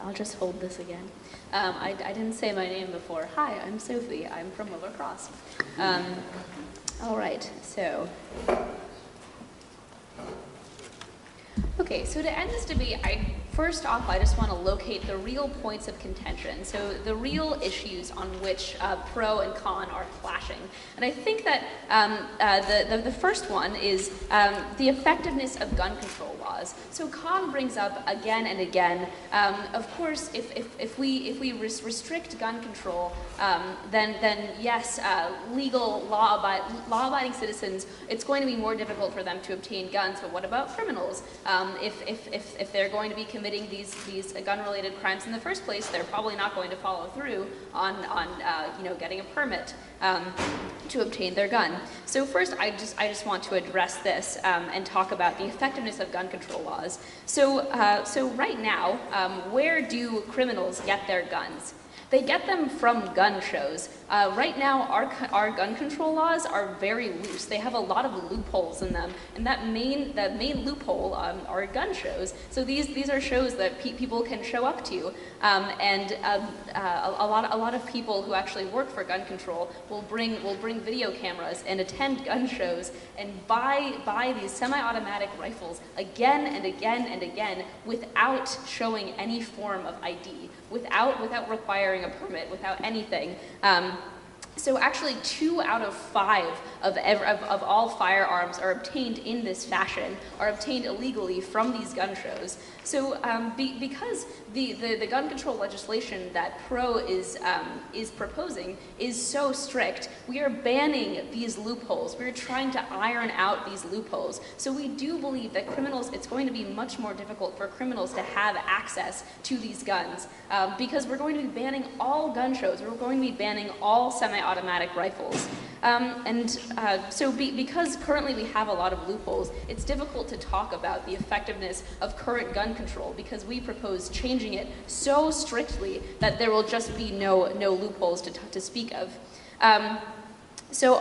I'll just hold this again. I didn't say my name before. Hi, I'm Sophie. I'm from Willow Cross. All right, so. Okay, so to end this debate, first off, I just want to locate the real points of contention, so the real issues on which pro and con are clashing. And I think that the first one is the effectiveness of gun control laws. So con brings up again and again, of course, if we restrict gun control, then yes, legal law-abiding citizens, it's going to be more difficult for them to obtain guns, but what about criminals? If they're going to be committing these gun-related crimes in the first place, they're probably not going to follow through on getting a permit to obtain their gun. So first, I just want to address this and talk about the effectiveness of gun control laws. So right now, where do criminals get their guns? They get them from gun shows. Right now, our gun control laws are very loose. They have a lot of loopholes in them, and the main loophole are gun shows. So these are shows that people can show up to, and a lot of people who actually work for gun control will bring video cameras and attend gun shows and buy these semi-automatic rifles again and again and again without showing any form of ID, without requiring a permit, without anything. So actually 2 out of 5 of all firearms are obtained in this fashion, are obtained illegally from these gun shows. So because the gun control legislation that Pro is proposing is so strict, we are banning these loopholes. We're trying to iron out these loopholes. So we do believe that it's going to be much more difficult for criminals to have access to these guns because we're going to be banning all gun shows. We're going to be banning all semi-automatic rifles. Because currently we have a lot of loopholes, it's difficult to talk about the effectiveness of current gun control because we propose changing it so strictly that there will just be no loopholes to speak of. So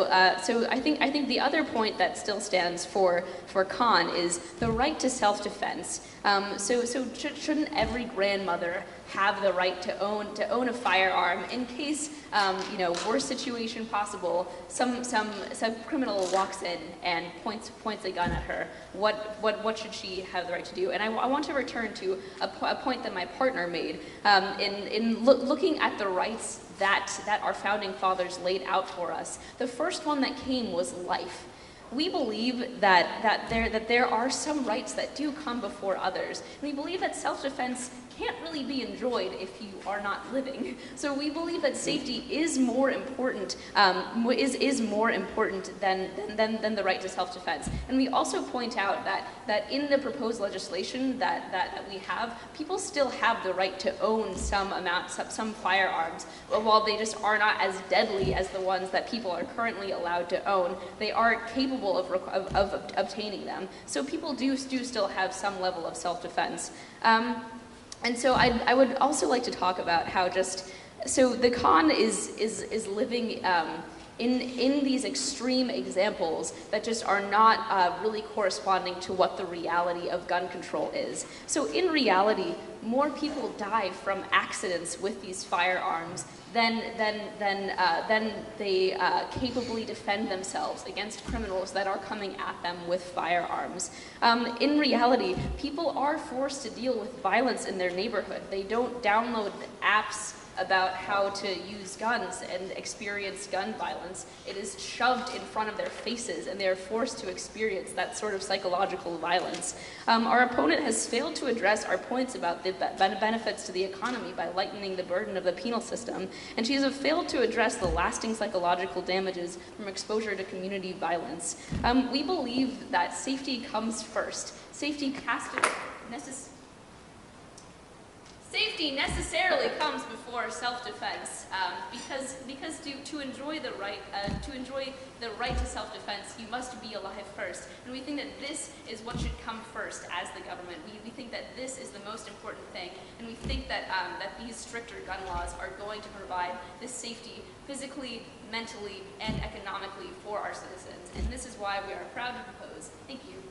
I think the other point that still stands for con is the right to self-defense. Shouldn't every grandmother have the right to own a firearm in case worst situation possible, some criminal walks in and points a gun at her? What should she have the right to do? And I want to return to a point that my partner made in looking at the rights that our founding fathers laid out for us. The first one that came was life. We believe that there are some rights that do come before others. We believe that self-defense can't really be enjoyed if you are not living. So we believe that safety is more important, is more important than the right to self-defense. And we also point out that in the proposed legislation that we have, people still have the right to own some firearms, while they just are not as deadly as the ones that people are currently allowed to own. They are capable of obtaining them. So people do still have some level of self-defense. And so I would also like to talk about how so the con is living in these extreme examples that just are not really corresponding to what the reality of gun control is. So in reality, more people die from accidents with these firearms than they capably defend themselves against criminals that are coming at them with firearms. In reality, people are forced to deal with violence in their neighborhood. They don't download apps about how to use guns and experience gun violence. It is shoved in front of their faces, and they are forced to experience that sort of psychological violence. Our opponent has failed to address our points about the benefits to the economy by lightening the burden of the penal system, and she has failed to address the lasting psychological damages from exposure to community violence. We believe that safety comes first. Safety necessarily comes before self-defense, because to enjoy the right to self-defense, you must be alive first. And we think that this is what should come first as the government. We think that this is the most important thing, and we think that these stricter gun laws are going to provide this safety physically, mentally, and economically for our citizens. And this is why we are proud to propose. Thank you.